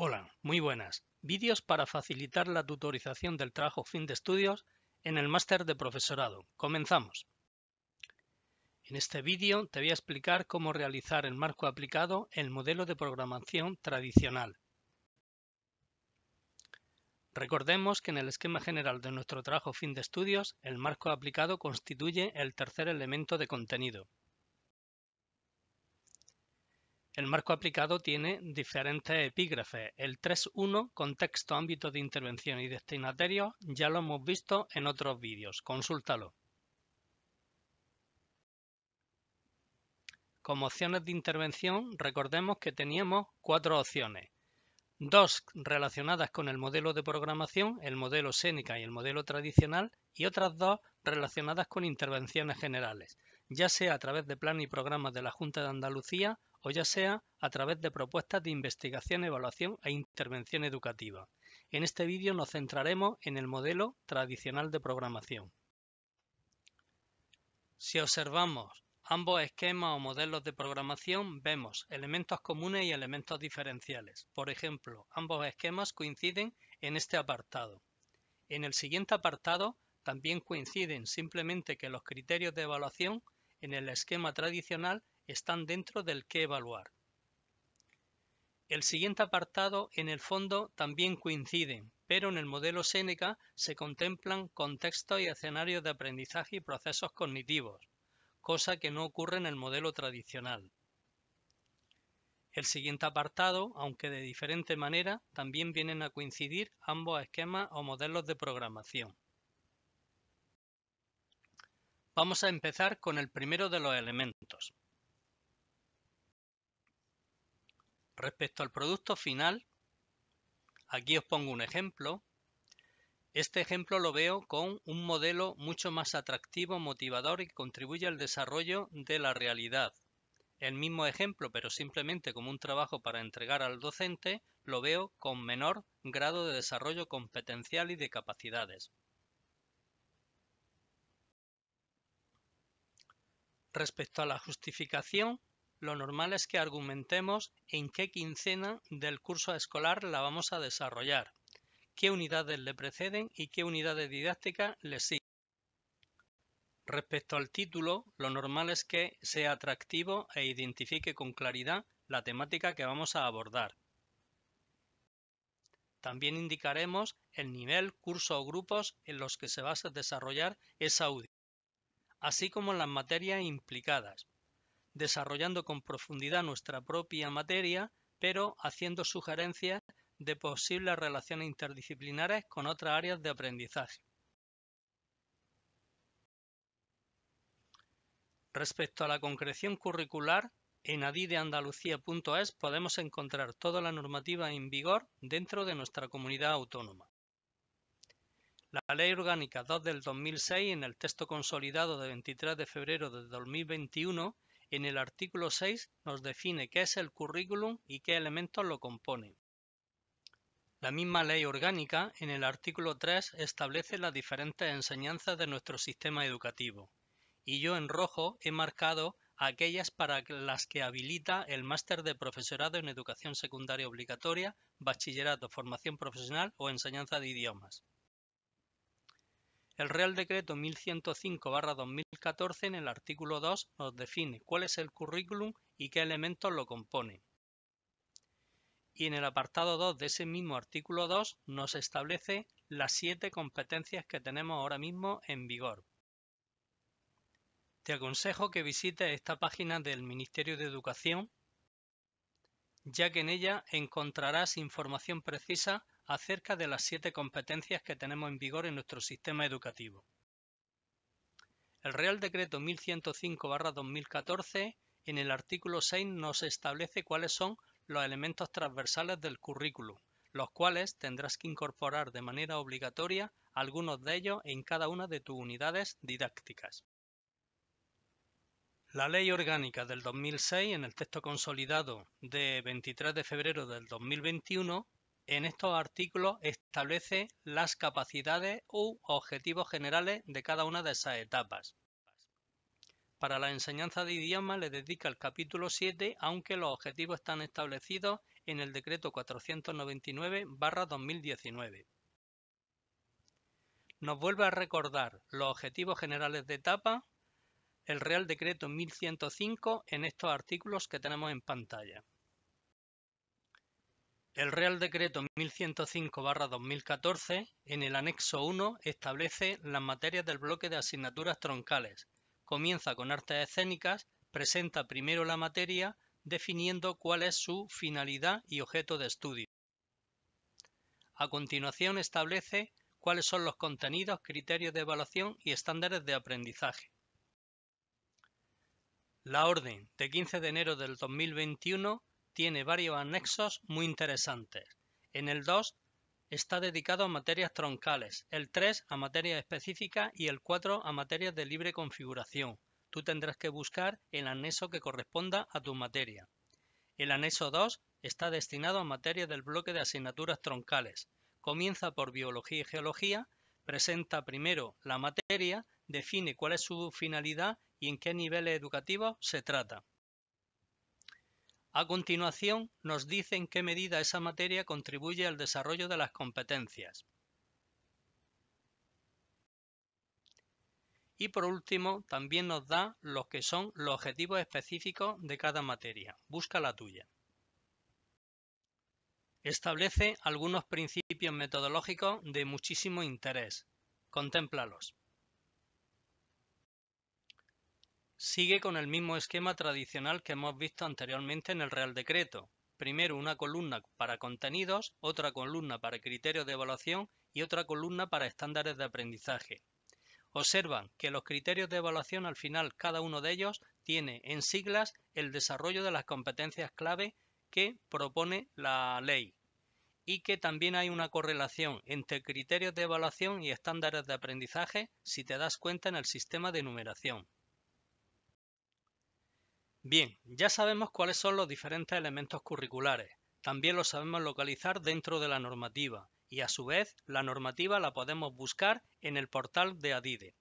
Hola, muy buenas. Vídeos para facilitar la tutorización del trabajo fin de estudios en el máster de profesorado. Comenzamos. En este vídeo te voy a explicar cómo realizar el marco aplicado en el modelo de programación tradicional. Recordemos que en el esquema general de nuestro trabajo fin de estudios, el marco aplicado constituye el tercer elemento de contenido. El marco aplicado tiene diferentes epígrafes. El 3.1, contexto, ámbito de intervención y destinatarios, ya lo hemos visto en otros vídeos. Consúltalo. Como opciones de intervención, recordemos que teníamos 4 opciones. 2 relacionadas con el modelo de programación, el modelo Seneca y el modelo tradicional, y otras 2 relacionadas con intervenciones generales, ya sea a través de planes y programas de la Junta de Andalucía o ya sea a través de propuestas de investigación, evaluación e intervención educativa. En este vídeo nos centraremos en el modelo tradicional de programación. Si observamos ambos esquemas o modelos de programación, vemos elementos comunes y elementos diferenciales. Por ejemplo, ambos esquemas coinciden en este apartado. En el siguiente apartado también coinciden, simplemente que los criterios de evaluación en el esquema tradicional están dentro del que evaluar. El siguiente apartado, en el fondo, también coinciden, pero en el modelo Seneca se contemplan contextos y escenarios de aprendizaje y procesos cognitivos, cosa que no ocurre en el modelo tradicional. El siguiente apartado, aunque de diferente manera, también vienen a coincidir ambos esquemas o modelos de programación. Vamos a empezar con el primero de los elementos. Respecto al producto final, aquí os pongo un ejemplo. Este ejemplo lo veo con un modelo mucho más atractivo, motivador y que contribuye al desarrollo de la realidad. El mismo ejemplo, pero simplemente como un trabajo para entregar al docente, lo veo con menor grado de desarrollo competencial y de capacidades. Respecto a la justificación, lo normal es que argumentemos en qué quincena del curso escolar la vamos a desarrollar, qué unidades le preceden y qué unidades didácticas le siguen. Respecto al título, lo normal es que sea atractivo e identifique con claridad la temática que vamos a abordar. También indicaremos el nivel, curso o grupos en los que se va a desarrollar esa audiencia, así como las materias implicadas, desarrollando con profundidad nuestra propia materia, pero haciendo sugerencias de posibles relaciones interdisciplinares con otras áreas de aprendizaje. Respecto a la concreción curricular, en adideandalucía.es podemos encontrar toda la normativa en vigor dentro de nuestra comunidad autónoma. La Ley Orgánica 2 del 2006, en el texto consolidado de 23 de febrero de 2021, en el artículo 6 nos define qué es el currículum y qué elementos lo componen. La misma Ley Orgánica, en el artículo 3, establece las diferentes enseñanzas de nuestro sistema educativo, y yo en rojo he marcado aquellas para las que habilita el máster de profesorado en educación secundaria obligatoria, bachillerato, formación profesional o enseñanza de idiomas. El Real Decreto 1105/2014 en el artículo 2 nos define cuál es el currículum y qué elementos lo componen. Y en el apartado 2 de ese mismo artículo 2 nos establece las 7 competencias que tenemos ahora mismo en vigor. Te aconsejo que visites esta página del Ministerio de Educación, ya que en ella encontrarás información precisa acerca de las 7 competencias que tenemos en vigor en nuestro sistema educativo. El Real Decreto 1105/2014, en el artículo 6, nos establece cuáles son los elementos transversales del currículum, los cuales tendrás que incorporar de manera obligatoria algunos de ellos en cada una de tus unidades didácticas. La Ley Orgánica del 2006, en el texto consolidado de 23 de febrero del 2021, en estos artículos establece las capacidades u objetivos generales de cada una de esas etapas. Para la enseñanza de idiomas le dedica el capítulo 7, aunque los objetivos están establecidos en el decreto 499/2019. Nos vuelve a recordar los objetivos generales de etapa el Real Decreto 1105 en estos artículos que tenemos en pantalla. El Real Decreto 1105/2014 en el anexo 1 establece las materias del bloque de asignaturas troncales. Comienza con artes escénicas, presenta primero la materia definiendo cuál es su finalidad y objeto de estudio. A continuación establece cuáles son los contenidos, criterios de evaluación y estándares de aprendizaje. La orden de 15 de enero del 2021 tiene varios anexos muy interesantes. En el 2 está dedicado a materias troncales, el 3 a materias específicas y el 4 a materias de libre configuración. Tú tendrás que buscar el anexo que corresponda a tu materia. El anexo 2 está destinado a materias del bloque de asignaturas troncales. Comienza por biología y geología, presenta primero la materia, define cuál es su finalidad y en qué niveles educativos se trata. A continuación, nos dice en qué medida esa materia contribuye al desarrollo de las competencias. Y por último, también nos da lo que son los objetivos específicos de cada materia. Busca la tuya. Establece algunos principios metodológicos de muchísimo interés. Contémplalos. Sigue con el mismo esquema tradicional que hemos visto anteriormente en el Real Decreto. Primero una columna para contenidos, otra columna para criterios de evaluación y otra columna para estándares de aprendizaje. Observan que los criterios de evaluación al final cada uno de ellos tiene en siglas el desarrollo de las competencias clave que propone la ley y que también hay una correlación entre criterios de evaluación y estándares de aprendizaje si te das cuenta en el sistema de numeración. Bien, ya sabemos cuáles son los diferentes elementos curriculares. También los sabemos localizar dentro de la normativa y a su vez la normativa la podemos buscar en el portal de ADIDE.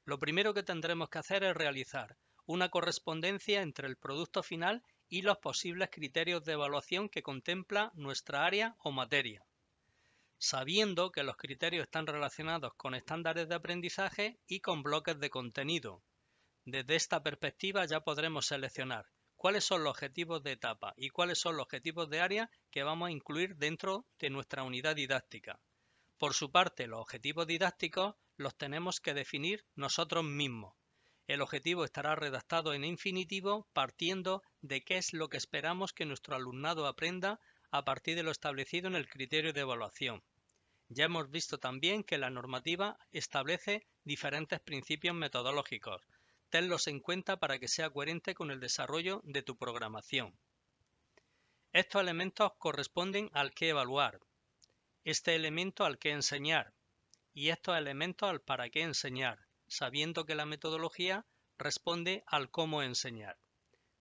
Lo primero que tendremos que hacer es realizar una correspondencia entre el producto final y los posibles criterios de evaluación que contempla nuestra área o materia, sabiendo que los criterios están relacionados con estándares de aprendizaje y con bloques de contenido. Desde esta perspectiva ya podremos seleccionar cuáles son los objetivos de etapa y cuáles son los objetivos de área que vamos a incluir dentro de nuestra unidad didáctica. Por su parte, los objetivos didácticos los tenemos que definir nosotros mismos. El objetivo estará redactado en infinitivo partiendo de qué es lo que esperamos que nuestro alumnado aprenda a partir de lo establecido en el criterio de evaluación. Ya hemos visto también que la normativa establece diferentes principios metodológicos. Tenlos en cuenta para que sea coherente con el desarrollo de tu programación. Estos elementos corresponden al que evaluar, este elemento al que enseñar y estos elementos al para qué enseñar, sabiendo que la metodología responde al cómo enseñar.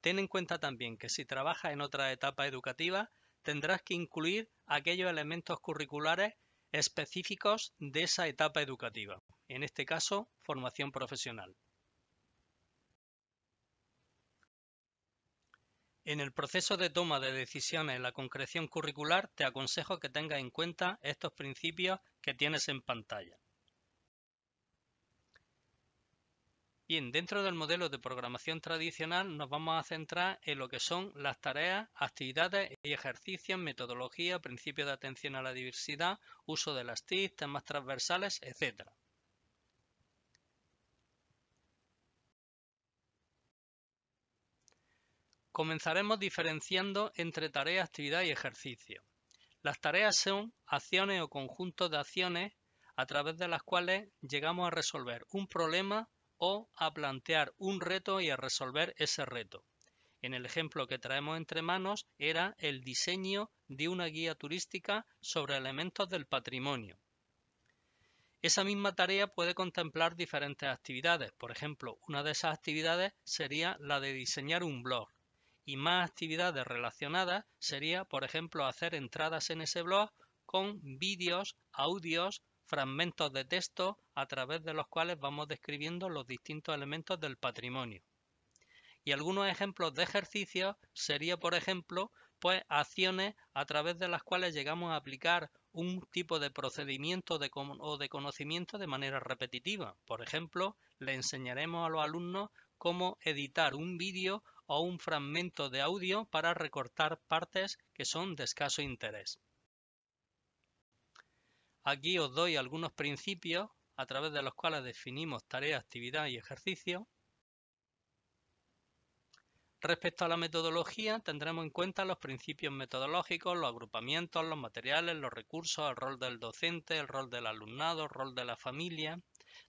Ten en cuenta también que si trabajas en otra etapa educativa tendrás que incluir aquellos elementos curriculares específicos de esa etapa educativa, en este caso, formación profesional. En el proceso de toma de decisiones en la concreción curricular te aconsejo que tengas en cuenta estos principios que tienes en pantalla. Bien, dentro del modelo de programación tradicional nos vamos a centrar en lo que son las tareas, actividades y ejercicios, metodología, principios de atención a la diversidad, uso de las TIC, temas transversales, etc. Comenzaremos diferenciando entre tarea, actividad y ejercicio. Las tareas son acciones o conjuntos de acciones a través de las cuales llegamos a resolver un problema o a plantear un reto y a resolver ese reto. En el ejemplo que traemos entre manos era el diseño de una guía turística sobre elementos del patrimonio. Esa misma tarea puede contemplar diferentes actividades. Por ejemplo, una de esas actividades sería la de diseñar un blog. Y más actividades relacionadas sería, por ejemplo, hacer entradas en ese blog con vídeos, audios, fragmentos de texto a través de los cuales vamos describiendo los distintos elementos del patrimonio. Y algunos ejemplos de ejercicios sería, por ejemplo, pues acciones a través de las cuales llegamos a aplicar un tipo de procedimiento o de conocimiento de manera repetitiva. Por ejemplo, le enseñaremos a los alumnos cómo editar un vídeo o un fragmento de audio para recortar partes que son de escaso interés. Aquí os doy algunos principios a través de los cuales definimos tarea, actividad y ejercicio. Respecto a la metodología, tendremos en cuenta los principios metodológicos, los agrupamientos, los materiales, los recursos, el rol del docente, el rol del alumnado, el rol de la familia.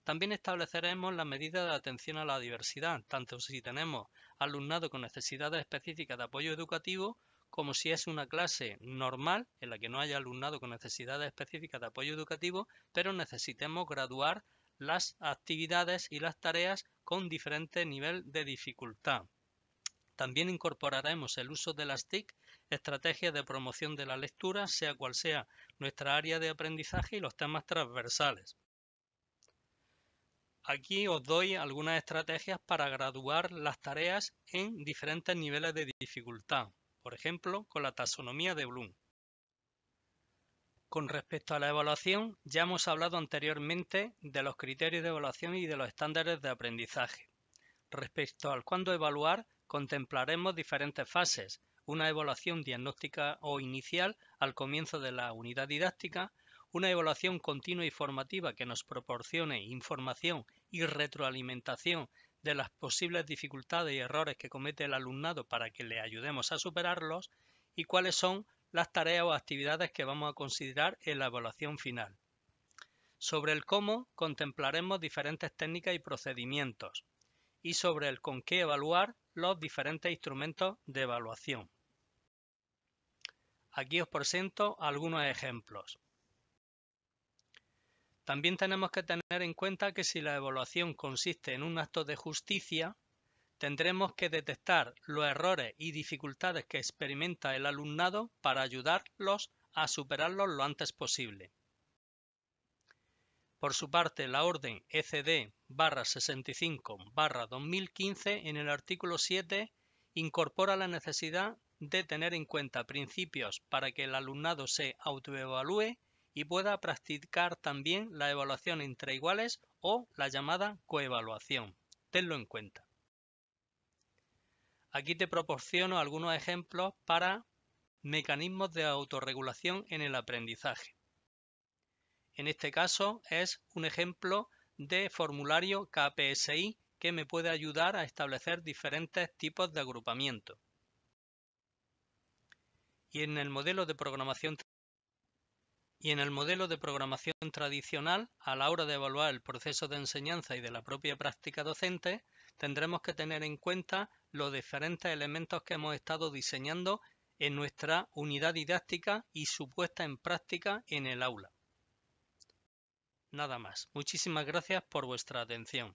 También estableceremos las medidas de atención a la diversidad, tanto si tenemos alumnado con necesidades específicas de apoyo educativo, como si es una clase normal en la que no haya alumnado con necesidades específicas de apoyo educativo, pero necesitemos graduar las actividades y las tareas con diferente nivel de dificultad. También incorporaremos el uso de las TIC, estrategias de promoción de la lectura, sea cual sea nuestra área de aprendizaje y los temas transversales. Aquí os doy algunas estrategias para graduar las tareas en diferentes niveles de dificultad, por ejemplo, con la taxonomía de Bloom. Con respecto a la evaluación, ya hemos hablado anteriormente de los criterios de evaluación y de los estándares de aprendizaje. Respecto al cuándo evaluar, contemplaremos diferentes fases, una evaluación diagnóstica o inicial al comienzo de la unidad didáctica, una evaluación continua y formativa que nos proporcione información y retroalimentación de las posibles dificultades y errores que comete el alumnado para que le ayudemos a superarlos, y cuáles son las tareas o actividades que vamos a considerar en la evaluación final. Sobre el cómo, contemplaremos diferentes técnicas y procedimientos, y sobre el con qué evaluar los diferentes instrumentos de evaluación. Aquí os presento algunos ejemplos. También tenemos que tener en cuenta que si la evaluación consiste en un acto de justicia, tendremos que detectar los errores y dificultades que experimenta el alumnado para ayudarlos a superarlos lo antes posible. Por su parte, la orden ECD/65/2015 en el artículo 7 incorpora la necesidad de tener en cuenta principios para que el alumnado se autoevalúe y pueda practicar también la evaluación entre iguales o la llamada coevaluación. Tenlo en cuenta. Aquí te proporciono algunos ejemplos para mecanismos de autorregulación en el aprendizaje. En este caso es un ejemplo de formulario KPSI que me puede ayudar a establecer diferentes tipos de agrupamiento. Y en el modelo de programación tradicional, a la hora de evaluar el proceso de enseñanza y de la propia práctica docente, tendremos que tener en cuenta los diferentes elementos que hemos estado diseñando en nuestra unidad didáctica y su puesta en práctica en el aula. Nada más. Muchísimas gracias por vuestra atención.